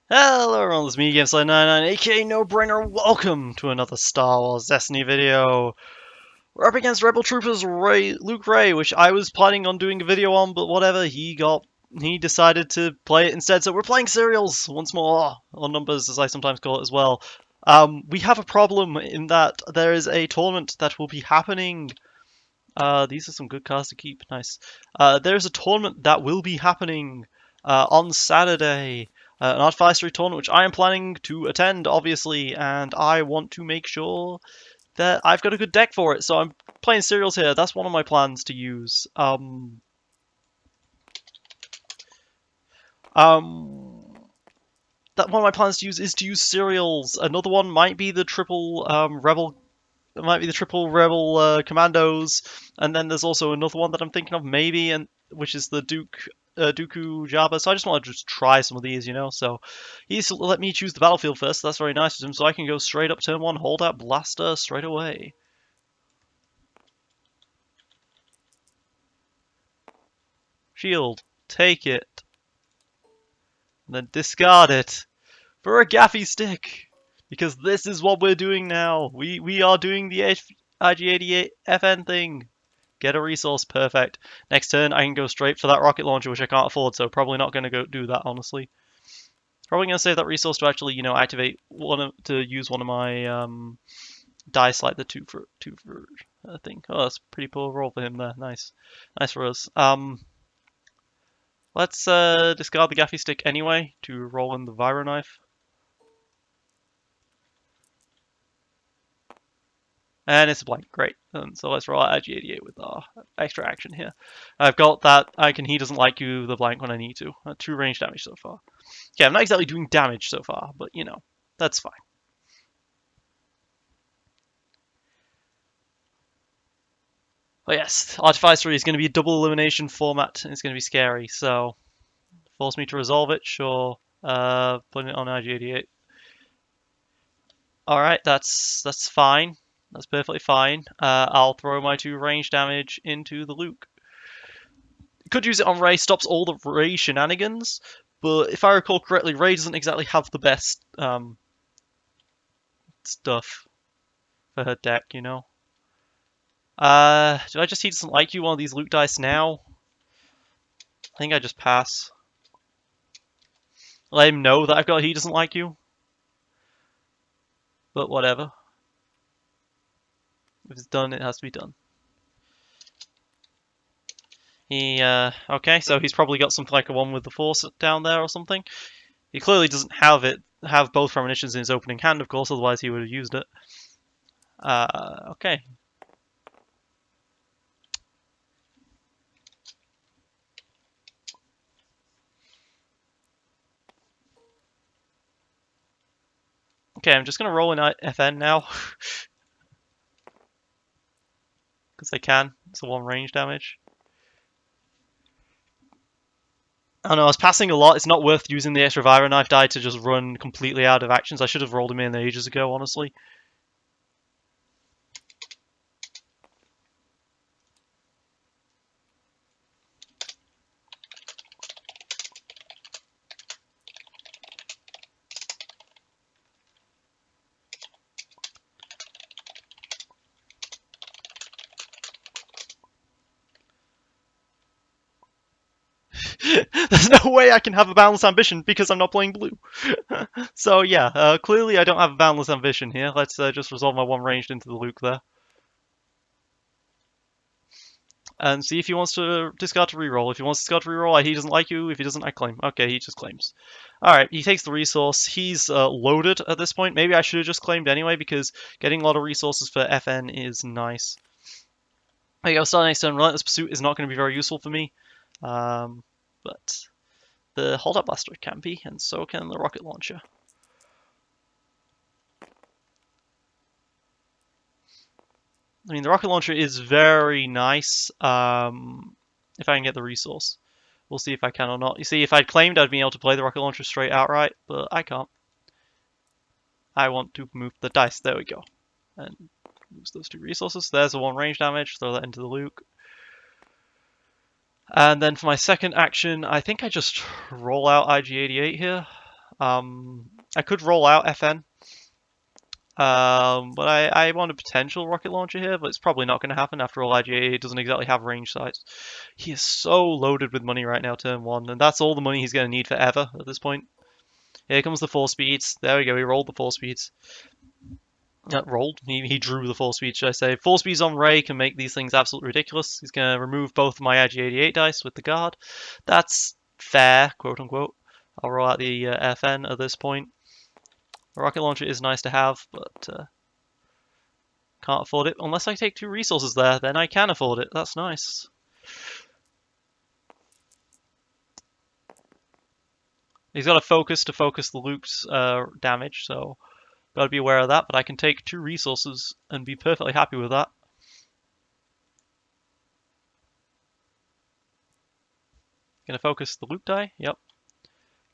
Hello everyone, it's me, GameSlide99, aka No Brainer. Welcome to another Star Wars Destiny video. We're up against Rebel Troopers Luke Ray, which I was planning on doing a video on, but whatever, he decided to play it instead. So we're playing serials once more, or numbers as I sometimes call it as well. We have a problem in that there is a tournament that will be happening. These are some good cards to keep. Nice. There's a tournament that will be happening on Saturday. An Artificery tournament, which I am planning to attend, obviously, and I want to make sure that I've got a good deck for it. So I'm playing serials here. That's one of my plans to use. That one of my plans to use is to use serials. Another one might be the triple rebel. It might be the triple rebel commandos, and then there's also another one that I'm thinking of maybe, and which is the Dooku Jabba. So I just want to just try some of these, you know. So he's let me choose the battlefield first. So that's very nice of him. So I can go straight up turn one, hold out blaster straight away. Shield, take it, and then discard it for a gaffy stick. Because this is what we're doing now. We are doing the IG-88 FN thing. Get a resource, perfect. Next turn, I can go straight for that rocket launcher, which I can't afford, so probably not going to go do that, honestly. Probably going to save that resource to actually, activate to use one of my dice, like the two for thing. Oh, that's a pretty poor roll for him there. Nice, nice for us. Let's discard the gaffy stick anyway to roll in the Viro knife. And it's a blank, great. So let's roll out IG-88 with our extra action here. I've got that he doesn't like you the blank when I need to. 2 range damage so far. Yeah, I'm not exactly doing damage so far, but that's fine. Oh yes, Artificery is going to be a double elimination format, and it's going to be scary, so force me to resolve it, sure. Putting it on IG-88. Alright, that's fine. That's perfectly fine. I'll throw my 2 range damage into the Luke. Could use it on Ray, stops all the Ray shenanigans, but if I recall correctly, Ray doesn't exactly have the best stuff for her deck, you know? Did I just he doesn't like you one of these Luke dice now? I think I just pass. Let him know that I've got he doesn't like you. But whatever. If it's done, it has to be done. Okay, so he's probably got something like a one with the Force down there or something. He clearly doesn't have both premonitions in his opening hand, of course, otherwise he would have used it. Okay. Okay, I'm just gonna roll in FN now. Because I can. It's a 1 range damage. I don't know, I was passing a lot. It's not worth using the extra Viro Knife die to just run completely out of actions. I should have rolled him in ages ago, honestly. There's no way I can have a boundless ambition because I'm not playing blue. So yeah, clearly I don't have a boundless ambition here. Let's just resolve my 1 ranged into the Luke there. And see if he wants to discard to reroll. If he wants to discard to reroll, he doesn't like you. If he doesn't, I claim. Okay, he just claims. Alright, he takes the resource. He's loaded at this point. Maybe I should have just claimed anyway, because getting a lot of resources for FN is nice. There you go, starting next turn. Relentless Pursuit is not going to be very useful for me. But the Hold Up Blaster can be, and so can the Rocket Launcher. I mean, the rocket launcher is very nice if I can get the resource. We'll see if I can or not. You see, if I'd claimed I'd be able to play the rocket launcher straight outright, but I can't. I want to move the dice. There we go. And lose those 2 resources. There's a 1 range damage. Throw that into the Luke. And then for my second action, I think I just roll out IG-88 here. I could roll out FN. But I want a potential rocket launcher here, but it's probably not going to happen. After all, IGA doesn't exactly have range sights. He is so loaded with money right now, turn 1, and that's all the money he's going to need forever at this point. Here comes the 4 speeds. There we go, he rolled the 4 speeds. Rolled? He drew the 4 speeds, should I say. 4 speeds on Ray can make these things absolutely ridiculous. He's going to remove both of my IG-88 dice with the guard. That's fair, quote unquote. I'll roll out the FN at this point. A rocket launcher is nice to have, but can't afford it. Unless I take 2 resources there, then I can afford it. That's nice. He's got a focus to focus the Luke's damage, so gotta be aware of that. But I can take 2 resources and be perfectly happy with that. Gonna focus the Luke die. Yep.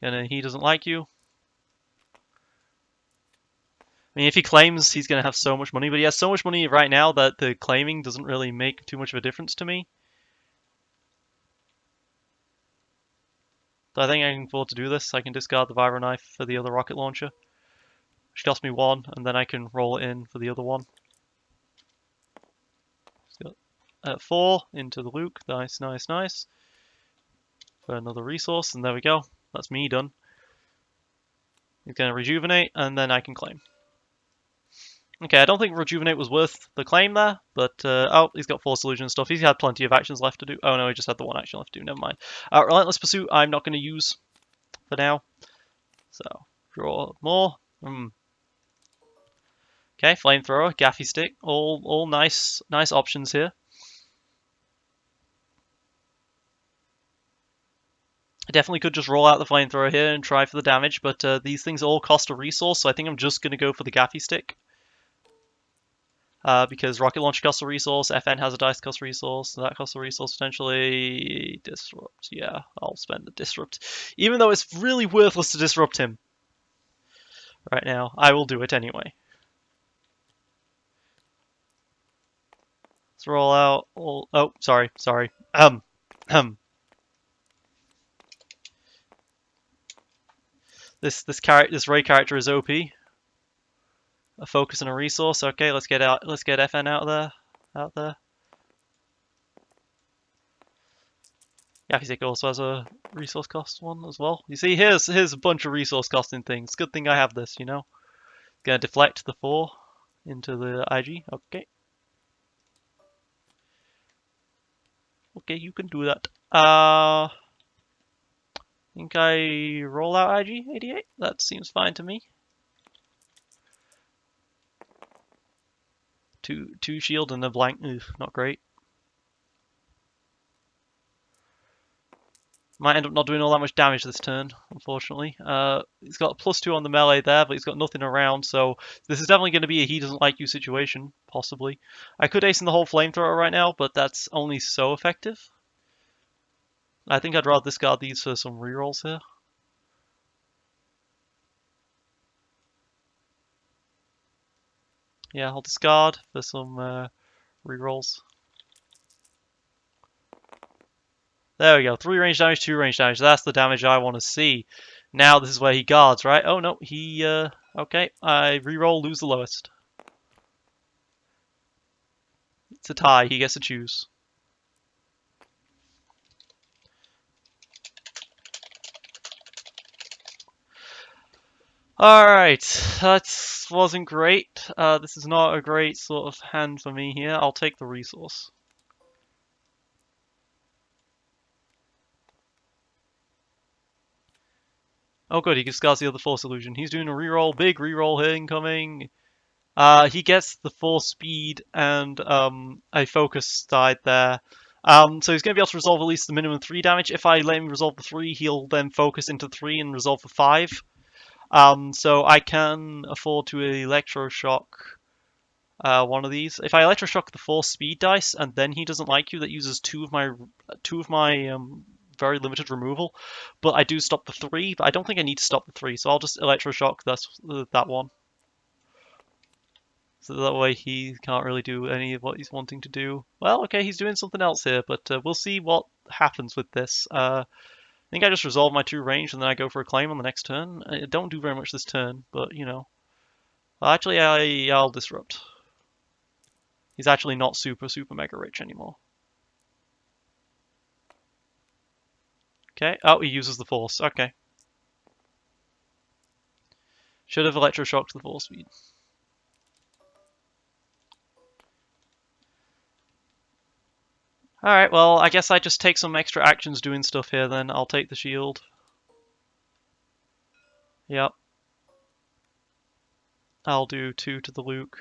And he doesn't like you. I mean, if he claims, he's going to have so much money, but he has so much money right now that the claiming doesn't really make too much of a difference to me. So I think I can afford to do this. I can discard the Vibro Knife for the other rocket launcher, which costs me 1, and then I can roll it in for the other one. So, 4 into the Luke. Nice, nice, nice. For another resource, and there we go. That's me done. He's going to rejuvenate, and then I can claim. Okay, I don't think Rejuvenate was worth the claim there, but, oh, he's got Force Illusion and stuff. He's had plenty of actions left to do. Oh no, he just had the 1 action left to do, never mind. Relentless Pursuit, I'm not going to use for now. So, draw more. Okay, Flamethrower, Gaffy Stick, all nice options here. I definitely could just roll out the Flamethrower here and try for the damage, but these things all cost a resource, so I think I'm just going to go for the Gaffy Stick. Because Rocket Launcher costs a resource, FN has a dice cost resource, so that costs a resource potentially. Disrupt, yeah, I'll spend the Disrupt. Even though it's really worthless to disrupt him right now, I will do it anyway. Let's roll out all. Oh, sorry. This Ray character is OP. A focus and a resource. Okay, let's get FN out there. Yakizik also has a resource cost one as well. You see, here's a bunch of resource costing things. Good thing I have this, you know. Gonna deflect the 4 into the IG. Okay. Okay, you can do that. I think I roll out IG-88. That seems fine to me. Two shield and a blank. Ugh, not great. Might end up not doing all that much damage this turn, unfortunately. He's got a +2 on the melee there, but he's got nothing around, so this is definitely going to be a he doesn't like you situation, possibly. I could ace in the whole flamethrower right now, but that's only so effective. I think I'd rather discard these for some rerolls here. Yeah, I'll discard for some rerolls. There we go. 3 range damage, 2 range damage. That's the damage I want to see. Now this is where he guards, right? Oh no, he okay. I reroll, lose the lowest. It's a tie. He gets to choose. Alright, that wasn't great. This is not a great sort of hand for me here. I'll take the resource. Oh good, he discards the other Force Illusion. He's doing a reroll, big reroll here incoming. He gets the 4 speed and a focus died there. So he's going to be able to resolve at least the minimum 3 damage. If I let him resolve the 3, he'll then focus into 3 and resolve the 5. So I can afford to electroshock one of these. If I electroshock the 4 speed dice and then he doesn't like you, that uses two of my very limited removal. But I do stop the 3, but I don't think I need to stop the 3, so I'll just electroshock that one. So that way he can't really do any of what he's wanting to do. Well, okay, he's doing something else here, but we'll see what happens with this. think I just resolve my 2 range and then I go for a claim on the next turn. I don't do very much this turn, but you know. Well, actually, I'll disrupt. He's actually not super mega rich anymore. Okay. Oh, he uses the force. Okay. Should have electroshocked the force speed. Alright, well, I guess I just take some extra actions doing stuff here then. I'll take the shield. Yep. I'll do 2 to the Luke.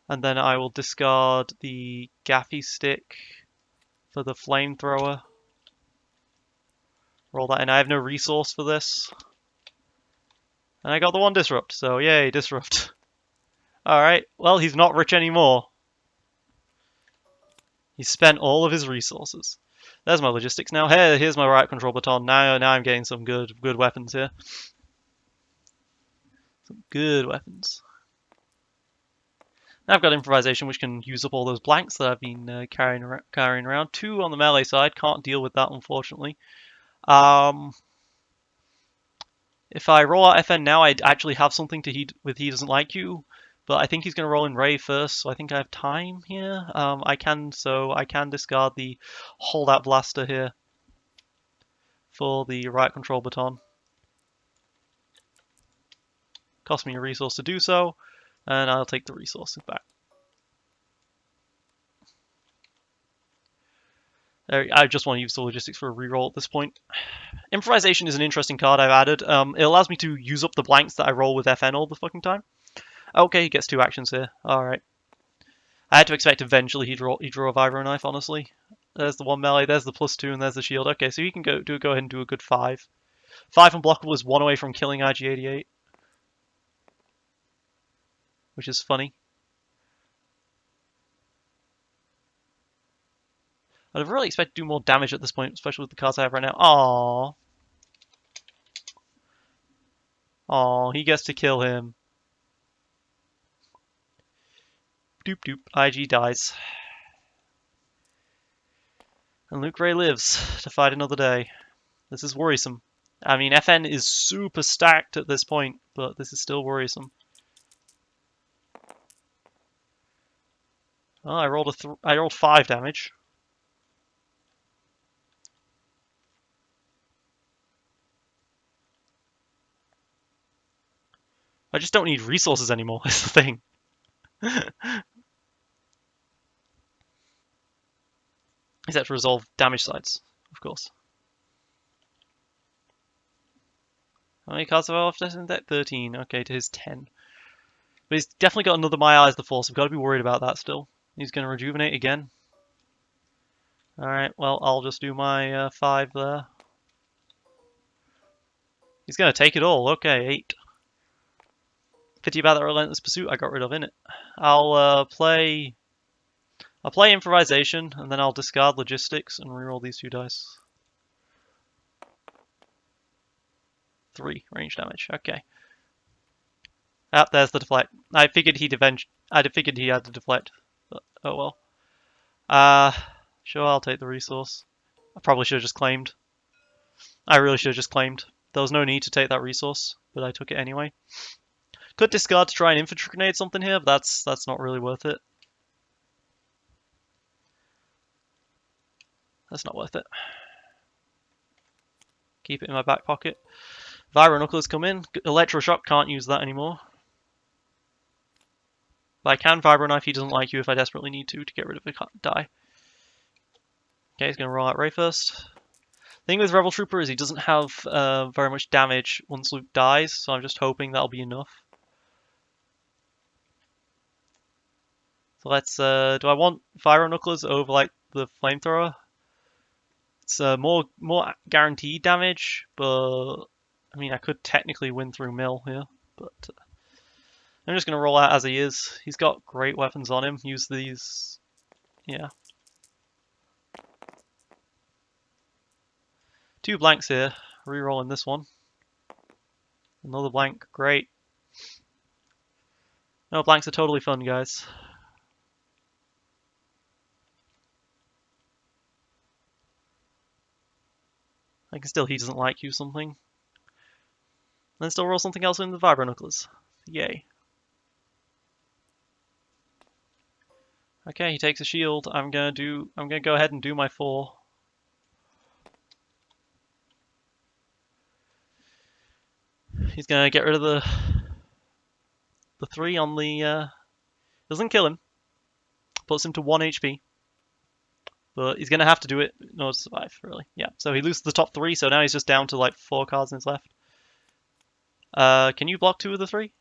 And then I will discard the gaffy stick for the flamethrower. Roll that in. I have no resource for this. And I got the 1 disrupt, so yay, disrupt. Alright, well, he's not rich anymore. He spent all of his resources. There's my logistics now. Hey, here's my right control baton. Now I'm getting some good weapons here. Some good weapons. Now I've got improvisation, which can use up all those blanks that I've been carrying around. 2 on the melee side. Can't deal with that, unfortunately. If I roll out FN now, I'd actually have something to He Doesn't Like You. But I think he's going to roll in Ray first, so I think I have time here. I can discard the holdout blaster here for the right control baton. Cost me a resource to do so, and I'll take the resources back. I just want to use the logistics for a reroll at this point. Improvisation is an interesting card I've added. It allows me to use up the blanks that I roll with FN all the fucking time. Okay, he gets 2 actions here. Alright. I had to expect eventually he'd draw a vibro knife, honestly. There's the 1 melee, there's the +2, and there's the shield. Okay, so he can go ahead and do a good 5. 5 unblockable is 1 away from killing IG-88. Which is funny. I'd have really expected to do more damage at this point, especially with the cards I have right now. Aww. Aww, he gets to kill him. Doop doop. IG dies. And Luke Ray lives to fight another day. This is worrisome. I mean, FN is super stacked at this point, but this is still worrisome. Oh, I rolled 5 damage. I just don't need resources anymore, is the thing. Except to resolve damage sides, of course. How many cards have I left in that? 13. Okay, to his 10. But he's definitely got another My Eyes the Force. I've got to be worried about that still. He's going to rejuvenate again. Alright, well, I'll just do my 5 there. He's going to take it all. Okay, 8. Pity about that Relentless Pursuit I got rid of, innit? I'll play Improvisation, and then I'll discard Logistics and reroll these 2 dice. 3 range damage. Okay. Ah, there's the deflect. I figured he had to deflect, but oh well. Sure, I'll take the resource. I probably should have just claimed. I really should have just claimed. There was no need to take that resource, but I took it anyway. Could discard to try and infantry grenade something here, but that's not really worth it. That's not worth it. Keep it in my back pocket. Vibro Knuckles come in. Electroshock, can't use that anymore. But I can Vibro Knife He Doesn't Like You if I desperately need to get rid of a die. Okay, he's going to roll out Ray first. The thing with Rebel Trooper is he doesn't have very much damage once Luke dies, so I'm just hoping that'll be enough. So let's, do I want Vibro Knuckles over like the flamethrower? It's more guaranteed damage, but I mean I could technically win through mill here, but I'm just gonna roll out as he is. He's got great weapons on him. Use these, yeah. 2 blanks here. Rerolling this one. Another blank. Great. No, blanks are totally fun, guys. I can still he doesn't like you something. Then still roll something else in the Vibronucleus. Yay. Okay, he takes a shield. I'm gonna go ahead and do my 4. He's gonna get rid of the 3 on the doesn't kill him. Puts him to 1 HP. But he's gonna have to do it in order to survive, really. Yeah. So he loses the top 3, so now he's just down to like 4 cards in his left. Can you block 2 of the 3?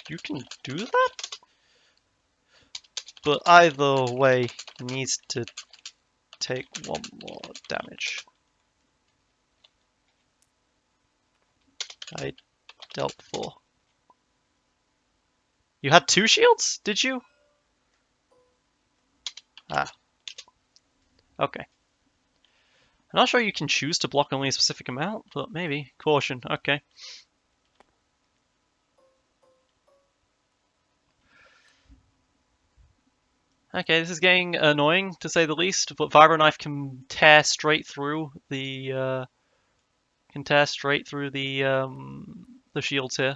You can do that? But either way, he needs to take 1 more damage. I dealt 4. You had 2 shields, did you? Ah. Okay. I'm not sure you can choose to block only a specific amount, but maybe. Caution, okay. Okay, this is getting annoying, to say the least, but Vibro Knife can tear straight through the the shields here.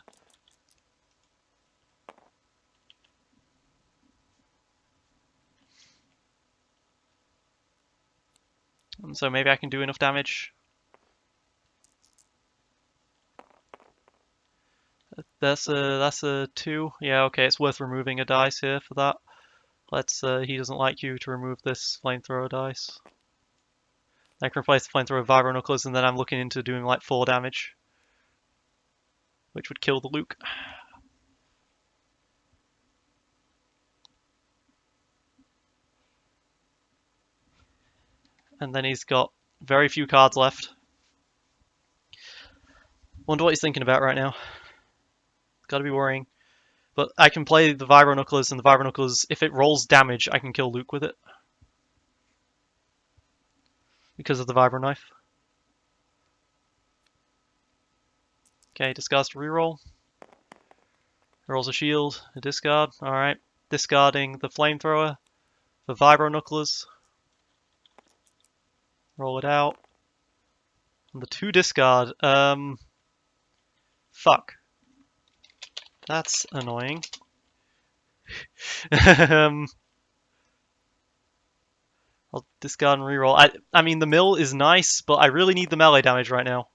And so maybe I can do enough damage. That's a 2. Yeah, okay, it's worth removing a dice here for that. Let's he doesn't like you to remove this flamethrower dice. I can replace the flamethrower with Vibronucleus, and then I'm looking into doing like 4 damage, which would kill the Luke. And then he's got very few cards left. Wonder what he's thinking about right now. Gotta be worrying. But I can play the Vibronucleus, and the Vibronucleus, if it rolls damage, I can kill Luke with it. Because of the Vibro Knife. Okay, discards to reroll. Rolls a shield, a discard. Alright. Discarding the flamethrower. The Vibronucleus. Roll it out. And the 2 discard. Fuck. That's annoying. I'll discard and reroll. I mean, the mill is nice, but I really need the melee damage right now.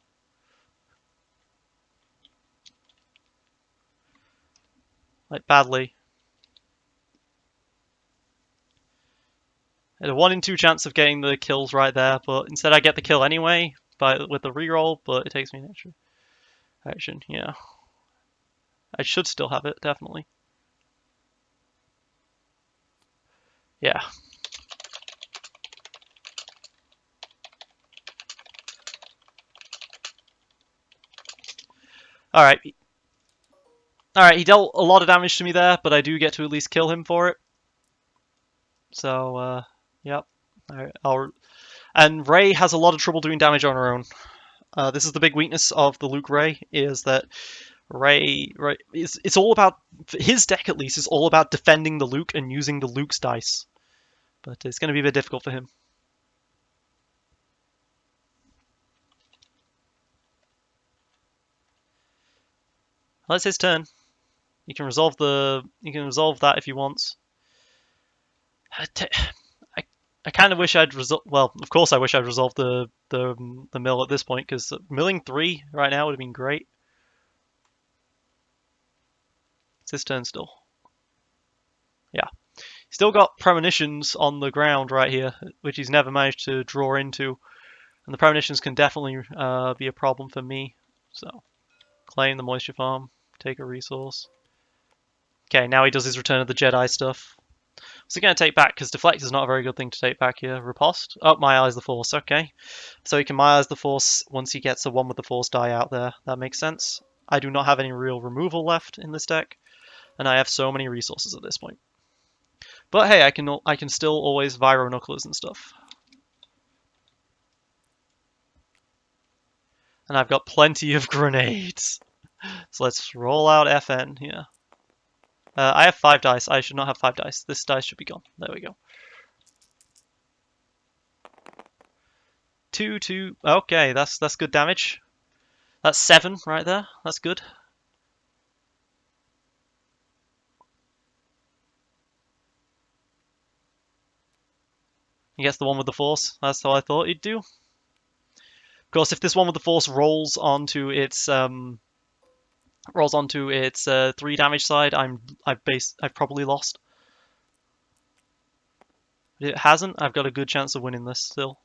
Like, badly. I had a 1 in 2 chance of getting the kills right there, but instead I get the kill anyway with the reroll, but it takes me an extra action, yeah. I should still have it, definitely. Yeah. Alright. Alright, he dealt a lot of damage to me there, but I do get to at least kill him for it. So, yep. And Rey has a lot of trouble doing damage on her own. This is the big weakness of the Luke Rey, is that Rey it's all about, his deck at least, is all about defending the Luke and using the Luke's dice. But it's going to be a bit difficult for him. Well, it's his turn. You can resolve that if he wants. I kind of wish I'd resolved. Well, of course I wish I'd resolved the mill at this point, because milling 3 right now would have been great. It's his turn still. Yeah. Still got premonitions on the ground right here, which he's never managed to draw into. And the premonitions can definitely be a problem for me. So, claim the moisture farm, take a resource. Okay, now he does his Return of the Jedi stuff. What's he going to take back? Because Deflect is not a very good thing to take back here. Riposte? Oh, My Eyes the Force, okay. So he can My Eyes the Force once he gets the 1 with the Force die out there. That makes sense. I do not have any real removal left in this deck, and I have so many resources at this point. But hey, I can still always Vibronucleus and stuff. And I've got plenty of grenades. So let's roll out FN here. I have 5 dice. I should not have 5 dice. This dice should be gone. There we go. 2, 2. Okay, that's good damage. That's 7 right there. That's good. He gets the one with the force. That's how I thought he'd do. Of course, if this one with the force rolls onto its 3 damage side, I've probably lost. If it hasn't, I've got a good chance of winning this still.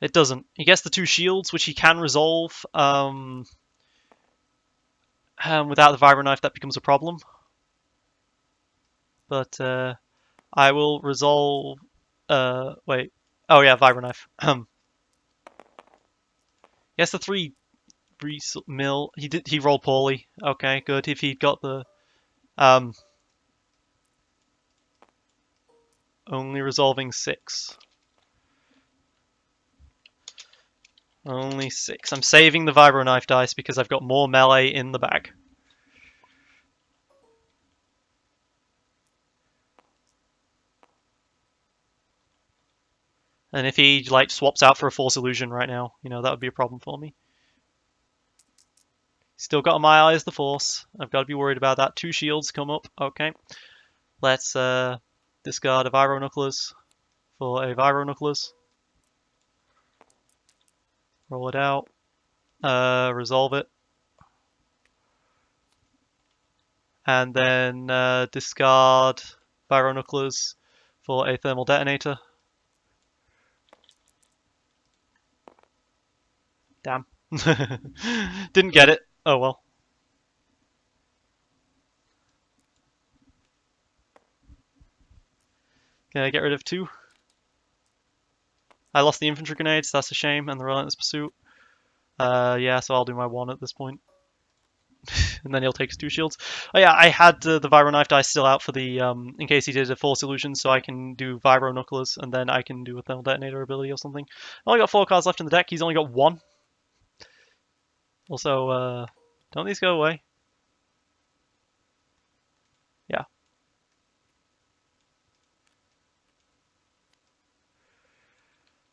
It doesn't. He gets the 2 shields, which he can resolve. Without the vibro knife, that becomes a problem. But I will resolve. Wait. Oh yeah, vibro knife. He has the 3 mil. He rolled poorly. Okay, good. If he'd got the only resolving 6. Only 6. I'm saving the vibro knife dice because I've got more melee in the bag. And if he like swaps out for a force illusion right now, that would be a problem for me. Still got on my eye as the force. I've got to be worried about that. 2 shields come up. Okay. Let's discard a vibro knucklers for a vibro knucklers. Roll it out. Resolve it. And then discard vibro knucklers for a thermal detonator. Damn. Didn't get it. Oh well. Can I get rid of 2? I lost the infantry grenades, that's a shame, and the relentless pursuit. Yeah, so I'll do my 1 at this point. And then he'll take his 2 shields. Oh yeah, I had the vibro knife dice still out for the in case he did a force illusion, so I can do vibro knucklers, and then I can do a thermal detonator ability or something. I only got 4 cards left in the deck. He's only got 1. Also, don't these go away? Yeah.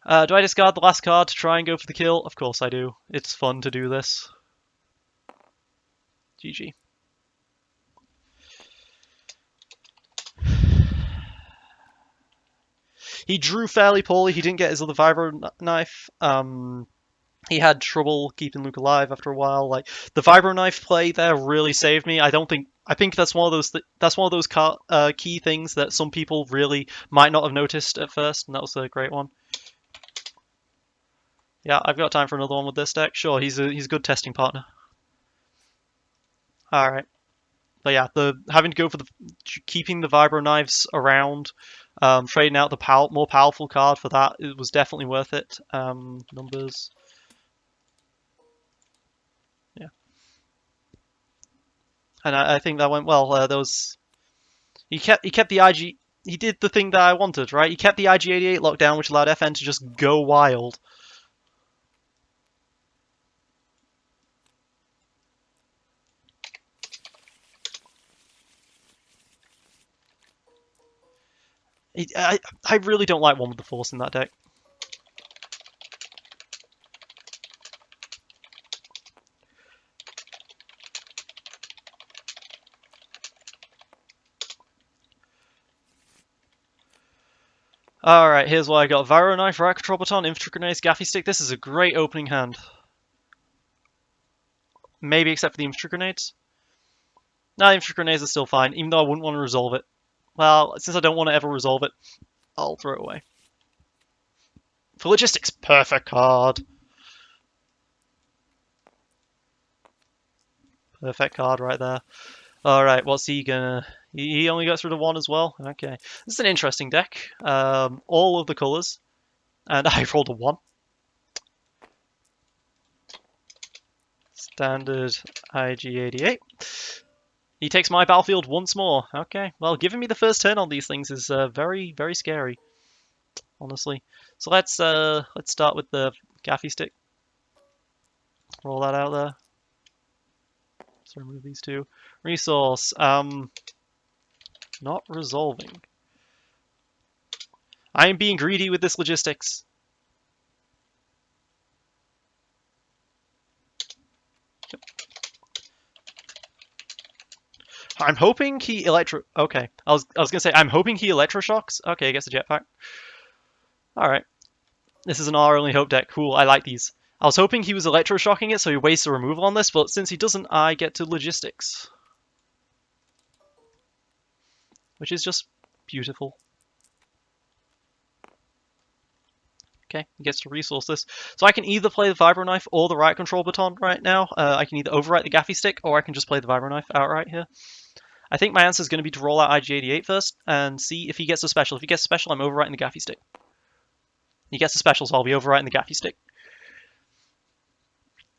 Do I discard the last card to try and go for the kill? Of course I do. It's fun to do this. GG. He drew fairly poorly. He didn't get his other vibro knife. He had trouble keeping Luke alive after a while. Like the vibro knife play there really saved me. I think that's one of those key things that some people really might not have noticed at first, and that was a great one. Yeah, I've got time for another one with this deck. Sure, he's a good testing partner. All right. But yeah, having to go for keeping the vibro knives around, trading out the more powerful card for that, it was definitely worth it. Numbers. Yeah. And I think that went well. He kept the IG. He did the thing that I wanted, right? He kept the IG-88 lockdown, which allowed FN to just go wild. I really don't like one with the force in that deck. Alright, here's what I got. Viro Knife, Racktrobaton, Infantry Grenades, Gaffy Stick. This is a great opening hand. Maybe except for the Infantry Grenades. No, Infantry Grenades are still fine, even though I wouldn't want to resolve it. Well, since I don't want to ever resolve it, I'll throw it away. For Logistics, perfect card. Perfect card right there. Alright, what's he gonna... He only gets rid of 1 as well? Okay. This is an interesting deck. All of the colours. And I rolled a 1. Standard IG-88. He takes my battlefield once more. Okay, well, giving me the first turn on these things is very, very scary. honestly. So let's start with the gaffy stick. Roll that out there. So remove these two. Resource. Not resolving. I am being greedy with this logistics. I'm hoping he Okay, I was gonna say I'm hoping he electroshocks. Okay, I guess a jetpack. All right, this is an our only hope deck. Cool, I like these. I was hoping he was electroshocking it, so he wastes a removal on this, but since he doesn't, I get to logistics, which is just beautiful. Okay, he gets to resource this. So I can either play the Vibro Knife or the Riot Control Baton right now. I can either overwrite the Gaffy Stick or I can just play the Vibro Knife outright here. I think my answer is going to be to roll out IG-88 first and see if he gets a special. If he gets a special, I'm overwriting the Gaffy Stick. He gets a special, so I'll be overwriting the Gaffy Stick.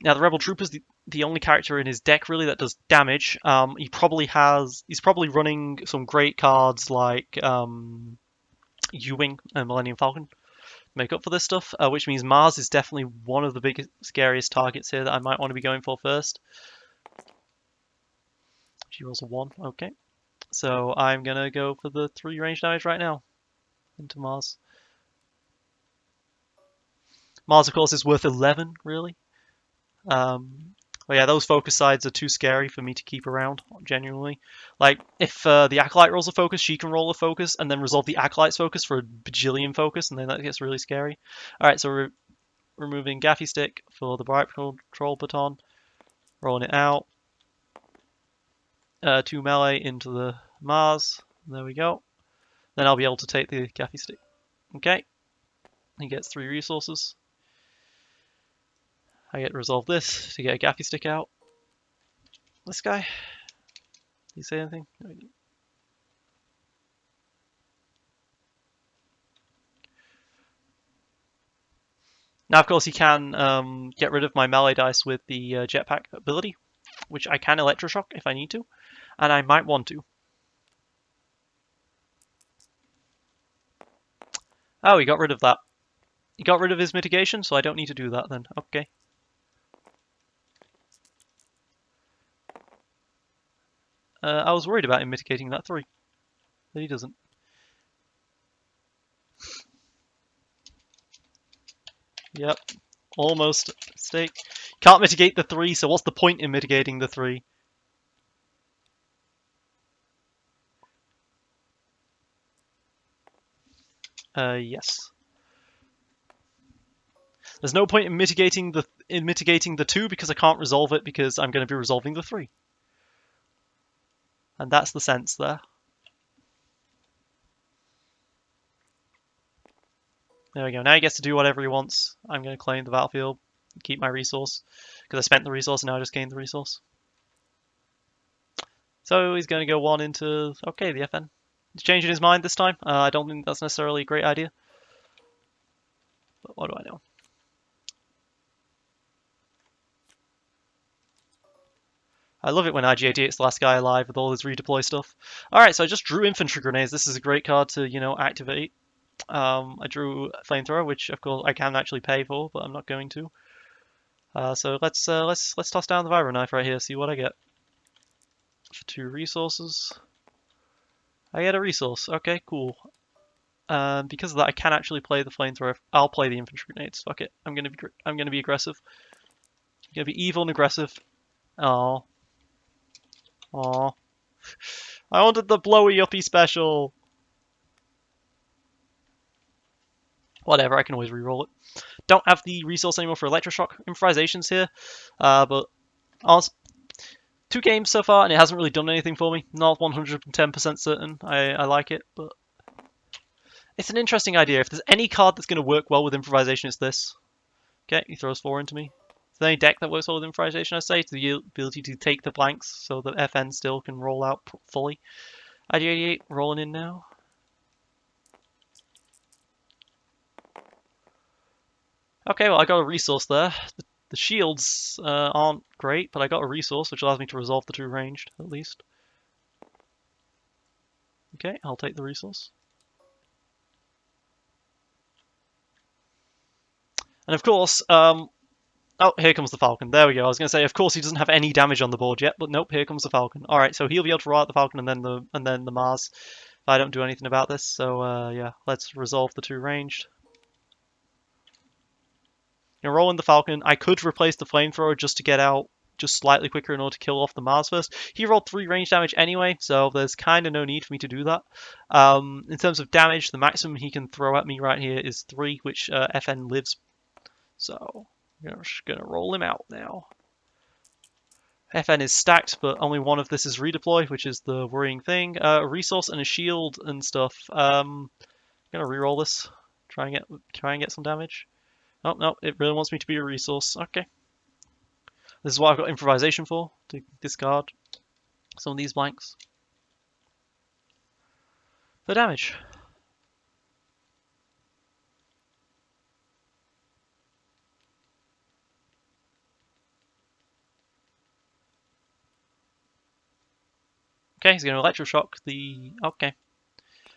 Now, the Rebel Trooper's the only character in his deck, really, that does damage. He's probably running some great cards like U-Wing and Millennium Falcon to make up for this stuff, which means Mars is definitely one of the biggest, scariest targets here that I might want to be going for first. She rolls a 1, okay. So I'm going to go for the 3 range damage right now into Mars. Mars, of course, is worth 11, really. But yeah, those focus sides are too scary for me to keep around, genuinely. Like, if the Acolyte rolls a focus, she can roll a focus, and then resolve the Acolyte's focus for a bajillion focus, and then that gets really scary. Alright, so we're removing Gaffy Stick for the Bright Control Baton, rolling it out. 2 melee into the Mars, there we go. Then I'll be able to take the Gaffy Stick. Okay, he gets 3 resources. I get to resolve this to get a Gaffy Stick out. This guy, did he say anything? No, he didn't. Now, of course, he can get rid of my melee dice with the jetpack ability, which I can electroshock if I need to, and I might want to. Oh, he got rid of that. He got rid of his mitigation, so I don't need to do that then. Okay. I was worried about him mitigating that 3, but he doesn't. Yep, almost mistake. Can't mitigate the 3, so what's the point in mitigating the 3? Yes. There's no point in mitigating the 2 because I can't resolve it because I'm going to be resolving the 3. And that's the sense there. There we go. Now he gets to do whatever he wants. I'm going to claim the battlefield, keep my resource, because I spent the resource and now I just gained the resource. So he's going to go 1 into, okay, the FN. He's changing his mind this time. I don't think that's necessarily a great idea. But what do I know? I love it when IG-88's the last guy alive with all his redeploy stuff. Alright, so I just drew infantry grenades. This is a great card to, you know, activate. I drew flamethrower, which of course I can actually pay for, but I'm not going to. So let's toss down the Vibro Knife right here, see what I get. For 2 resources. I get a resource. Okay, cool. Because of that, I can actually play the flamethrower. I'll play the infantry grenades. Fuck it. I'm gonna be aggressive. I'm gonna be evil and aggressive. Oh. Oh. I wanted the blowy uppy special. Whatever, I can always reroll it. Don't have the resource anymore for electroshock improvisations here, but 2 games so far, and it hasn't really done anything for me. Not 110% certain. I like it, but it's an interesting idea. If there's any card that's going to work well with improvisation, it's this. Okay, he throws 4 into me. Is there any deck that works well with improvisation, I say? It's the ability to take the blanks so that FN still can roll out fully. IG-88 rolling in now. Okay, well, I got a resource there. The shields aren't great, but I got a resource, which allows me to resolve the 2 ranged, at least. Okay, I'll take the resource. And of course, oh, here comes the Falcon. There we go. I was going to say, of course, he doesn't have any damage on the board yet, but nope, here comes the Falcon. All right, so he'll be able to roll out the Falcon and then the Mars if I don't do anything about this. So yeah, let's resolve the two ranged. You know, roll in the Falcon. I could replace the Flamethrower just to get out just slightly quicker in order to kill off the Mars first. He rolled 3 range damage anyway, so there's kind of no need for me to do that. In terms of damage, the maximum he can throw at me right here is 3, which FN lives. So I'm just going to roll him out now. FN is stacked, but only one of this is redeploy, which is the worrying thing. A resource and a shield and stuff. I'm gonna reroll this. Try and get some damage. Oh no, it really wants me to be a resource. Okay. This is what I've got improvisation for, to discard some of these blanks. For damage. Okay, he's going to electroshock the... Okay.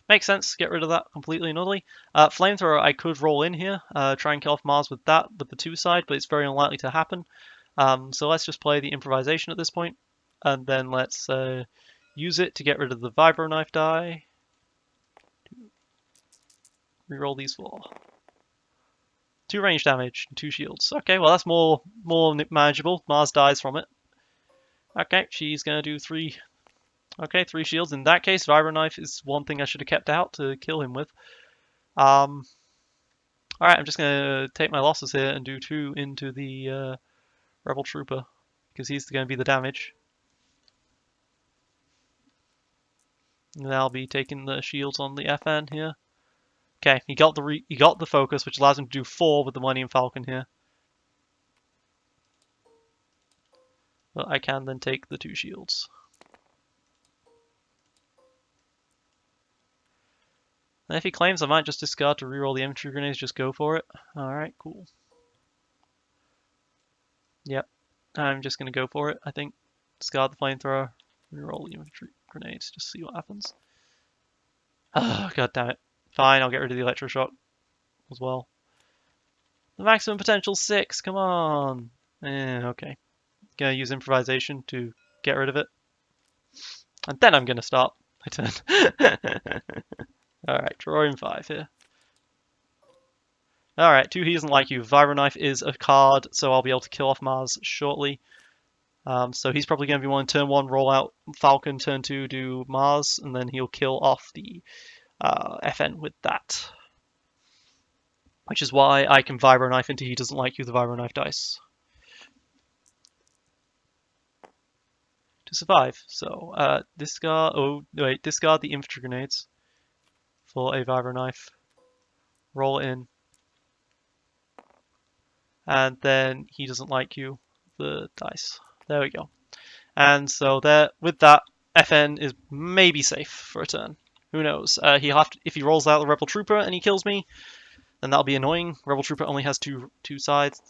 Makes sense, get rid of that completely and utterly. Flamethrower I could roll in here, try and kill off Mars with that, with the 2 side, but it's very unlikely to happen. So let's just play the improvisation at this point, and then let's use it to get rid of the Vibro Knife die. Reroll these 4. 2 range damage and 2 shields. Okay, well that's more manageable. Mars dies from it. Okay, she's gonna do 3. Okay, 3 shields. In that case, Vibro Knife is one thing I should have kept out to kill him with. Alright, I'm just gonna take my losses here and do 2 into the Rebel Trooper, because he's gonna be the damage. And I'll be taking the shields on the FN here. Okay, he got the focus, which allows him to do 4 with the Millennium Falcon here. But I can then take the 2 shields. And if he claims, I might just discard to reroll the infantry grenades, just go for it. Alright, cool. Yep, I'm just gonna go for it, I think. Discard the flamethrower, reroll the infantry grenades, just see what happens. Oh, god damn it. Fine, I'll get rid of the electroshock as well. The maximum potential 6, come on! Okay. Gonna use improvisation to get rid of it. And then I'm gonna start my turn. Alright, drawing 5 here. Alright, 2 He Doesn't Like You. Vibro Knife is a card, so I'll be able to kill off Mars shortly. So he's probably going to be one turn 1, roll out Falcon, turn 2, do Mars, and then he'll kill off the FN with that. Which is why I can Vibro Knife into He Doesn't Like You, the Vibro Knife dice. To survive. So discard the infantry grenades for a Vibro Knife. Roll in. And then He Doesn't Like You, the dice. There we go. And so there, with that, FN is maybe safe for a turn. Who knows? He'll have to, if he rolls out the Rebel Trooper and he kills me, then that'll be annoying. Rebel Trooper only has two sides.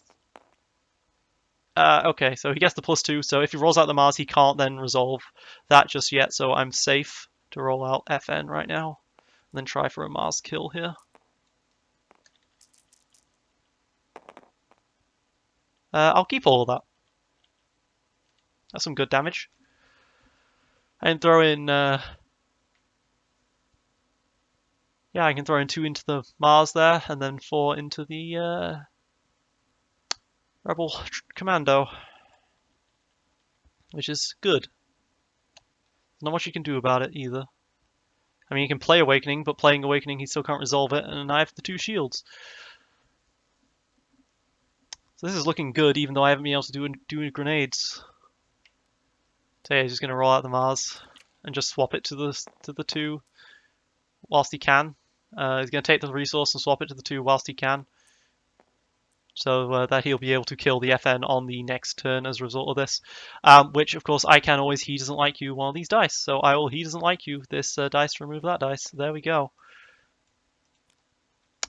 Okay, so he gets the +2. So if he rolls out the Mars, he can't then resolve that just yet. So I'm safe to roll out FN right now, and then try for a Mars kill here. I'll keep all of that. That's some good damage. And throw in, yeah, I can throw in 2 into the Mars there, and then 4 into the Rebel Commando, which is good. Not much you can do about it either. I mean, you can play Awakening, but playing Awakening, he still can't resolve it, and I have the 2 shields. So this is looking good, even though I haven't been able to do grenades. So yeah, he's just going to roll out the Mars and just swap it to the 2 whilst he can. He's going to take the resource and swap it to the 2 whilst he can. So that he'll be able to kill the FN on the next turn as a result of this. Which, of course, I can always He Doesn't Like You one of these dice. So I will He Doesn't Like You this dice to remove that dice. There we go.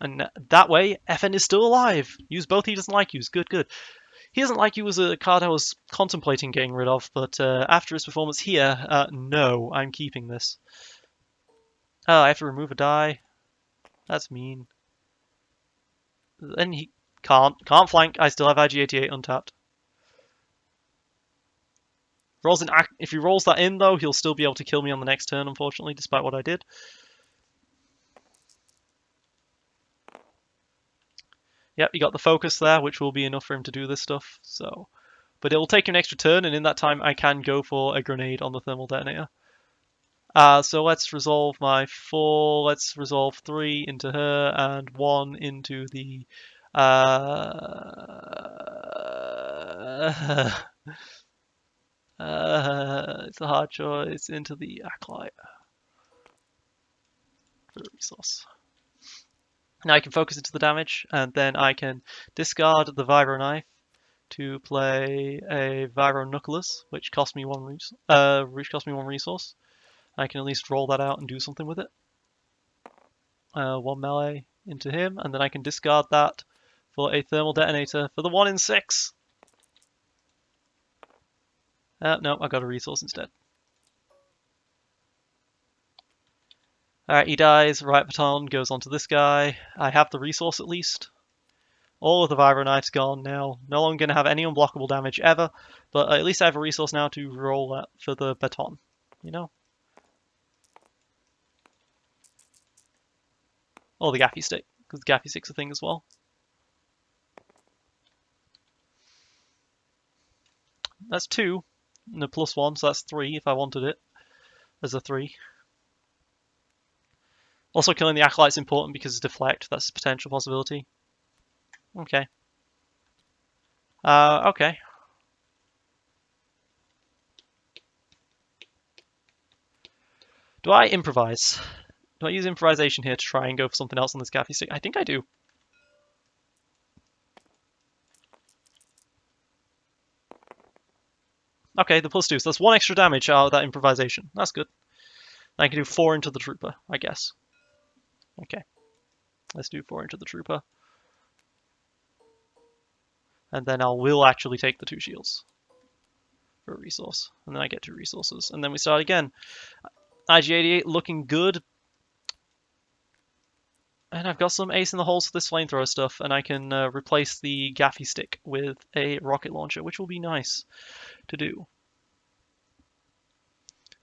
And that way, FN is still alive. Use both He Doesn't Like Yous. Good, good. He Doesn't Like You was a card I was contemplating getting rid of, but after his performance here, no, I'm keeping this. Oh, I have to remove a die. That's mean. Then Can't flank. I still have IG-88 untapped. If he rolls that in, though, he'll still be able to kill me on the next turn, unfortunately, despite what I did. Yep, he got the focus there, which will be enough for him to do this stuff. So, but it will take an extra turn, and in that time, I can go for a grenade on the thermal detonator. So let's resolve my 4. Let's resolve 3 into her and 1 into the. It's a hard choice into the acolyte for the resource. Now I can focus into the damage, and then I can discard the Vibro Knife to play a Vibro Knuckles, which cost me one resource. I can at least roll that out and do something with it. 1 melee into him, and then I can discard that for a thermal detonator for the 1 in 6. No, I got a resource instead. Alright, he dies. Right baton goes onto this guy. I have the resource at least. All of the Vibro Knife's gone now. No longer going to have any unblockable damage ever, but at least I have a resource now to roll that for the baton. You know? Or the gaffy stick, because the gaffy stick's a thing as well. That's 2, and a +1, so that's 3 if I wanted it as a 3. Also, killing the Acolyte's important because it's deflect, that's a potential possibility. Okay. Okay. Do I improvise? Do I use improvisation here to try and go for something else on this gaffy stick? I think I do. Okay, the +2, so that's 1 extra damage out of that improvisation. That's good. I can do 4 into the trooper, I guess. Okay. Let's do 4 into the trooper. And then I will actually take the 2 shields for a resource. And then I get 2 resources. And then we start again. IG-88 looking good. And I've got some ace in the holes for this flamethrower stuff. And I can replace the gaffy stick with a rocket launcher, which will be nice to do.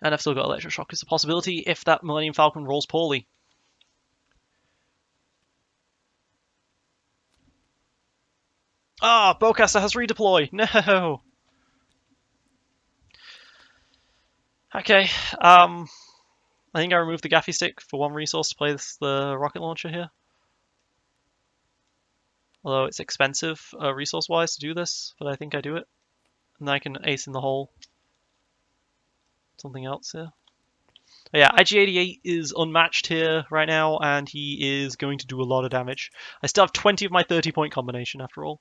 And I've still got electroshock as a possibility if that Millennium Falcon rolls poorly. Ah, Bowcaster has redeployed. No. Okay. I think I removed the gaffy stick for 1 resource to play the rocket launcher here. Although it's expensive resource-wise to do this, but I think I do it. And then I can ace in the hole. Something else here. But yeah, IG-88 is unmatched here right now, and he is going to do a lot of damage. I still have 20 of my 30-point combination after all.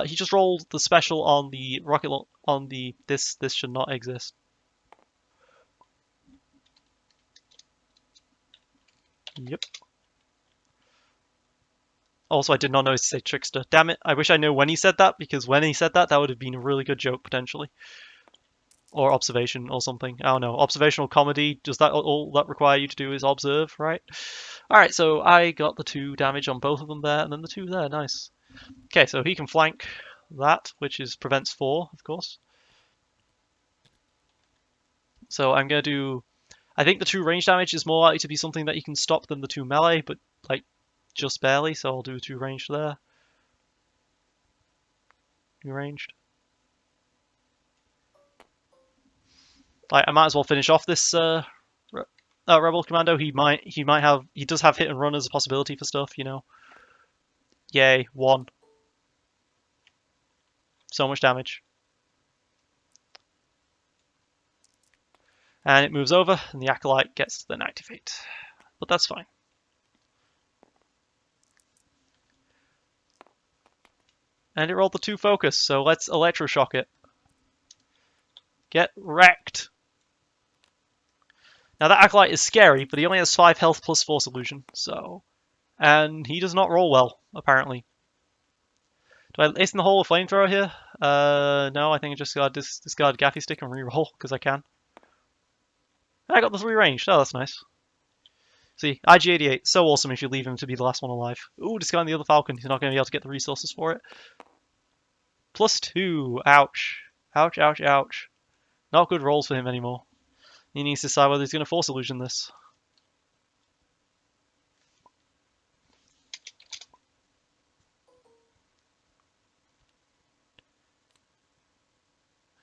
He just rolled the special on the rocket on the this should not exist. Yep. Also, I did not know to say trickster. Damn it! I wish I knew when he said that, because when he said that, that would have been a really good joke potentially. Or observation or something. I don't know. Observational comedy. Does that all that require you to do is observe, right? Alright, so I got the 2 damage on both of them there, and then the 2 there. Nice. Okay, so he can flank that, which is prevents 4, of course. So I'm going to do... I think the 2 range damage is more likely to be something that you can stop than the 2 melee, but like just barely, so I'll do 2 ranged there. 2 ranged. I might as well finish off this Rebel Commando. He does have hit and run as a possibility for stuff, you know. Yay, 1. So much damage. And it moves over, and the Acolyte gets to then activate. But that's fine. And it rolled the 2 focus, so let's electroshock it. Get wrecked. Now that Acolyte is scary, but he only has 5 health plus Force Illusion, so... And he does not roll well, apparently. Do I ace in the hole a flamethrower here? No, I think I just got discard gaffy stick and reroll, because I can. I got the 3 range. Oh, that's nice. See, IG-88, so awesome if you leave him to be the last one alive. Ooh, discarding the other Falcon. He's not going to be able to get the resources for it. +2. Ouch. Ouch, ouch, ouch. Not good rolls for him anymore. He needs to decide whether he's going to force illusion this.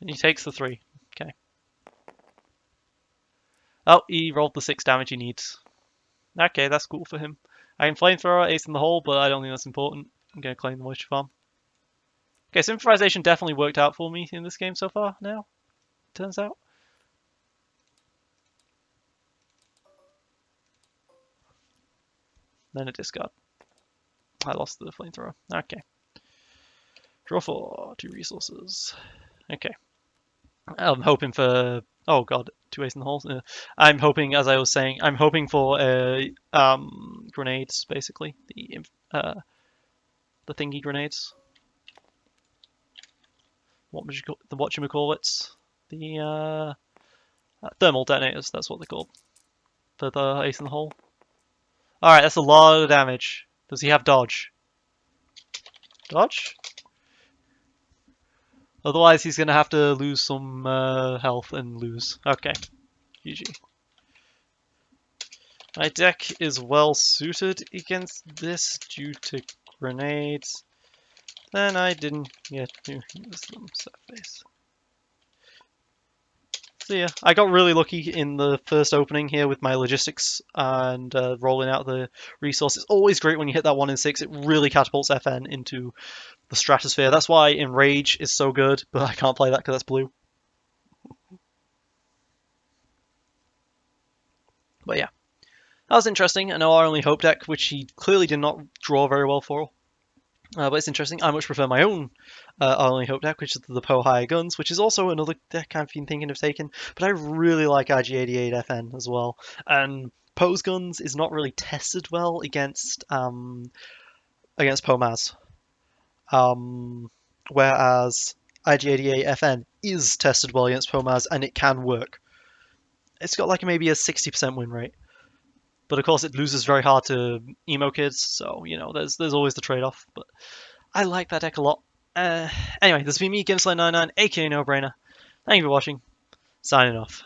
He takes the 3. Okay. Oh, he rolled the 6 damage he needs. Okay, that's cool for him. I can flamethrower, ace in the hole, but I don't think that's important. I'm going to claim the moisture farm. Okay, so improvisation definitely worked out for me in this game so far now, turns out. Then a discard. I lost the flamethrower. Okay. Draw 4, 2 resources. Okay. I'm hoping for... Oh god, 2 ace in the hole. I'm hoping, as I was saying, I'm hoping for grenades, basically. The thingy grenades. Whatchamacallits? The thermal detonators, that's what they're called. For the ace in the hole. Alright, that's a lot of damage. Does he have dodge? Dodge? Otherwise he's going to have to lose some health and lose. Okay. GG. My deck is well suited against this due to grenades. Then I didn't get to use them, surface. So yeah, I got really lucky in the first opening here with my logistics and rolling out the resources. It's always great when you hit that 1 in 6. It really catapults FN into the stratosphere. That's why Enrage is so good, but I can't play that because that's blue. But yeah, that was interesting. I know our only hope deck, which he clearly did not draw very well for. But it's interesting. I much prefer my own Only Hope deck, which is the Poe Higher Guns, which is also another deck I've been thinking of taking. But I really like IG-88 FN as well. And Poe's Guns is not really tested well against POMAS. Whereas IG-88 FN is tested well against POMAS, and it can work. It's got like maybe a 60% win rate. But of course, it loses very hard to emo kids, so you know there's always the trade-off. But I like that deck a lot. Anyway, this has been me, GameSlayer99, aka No Brainer. Thank you for watching. Signing off.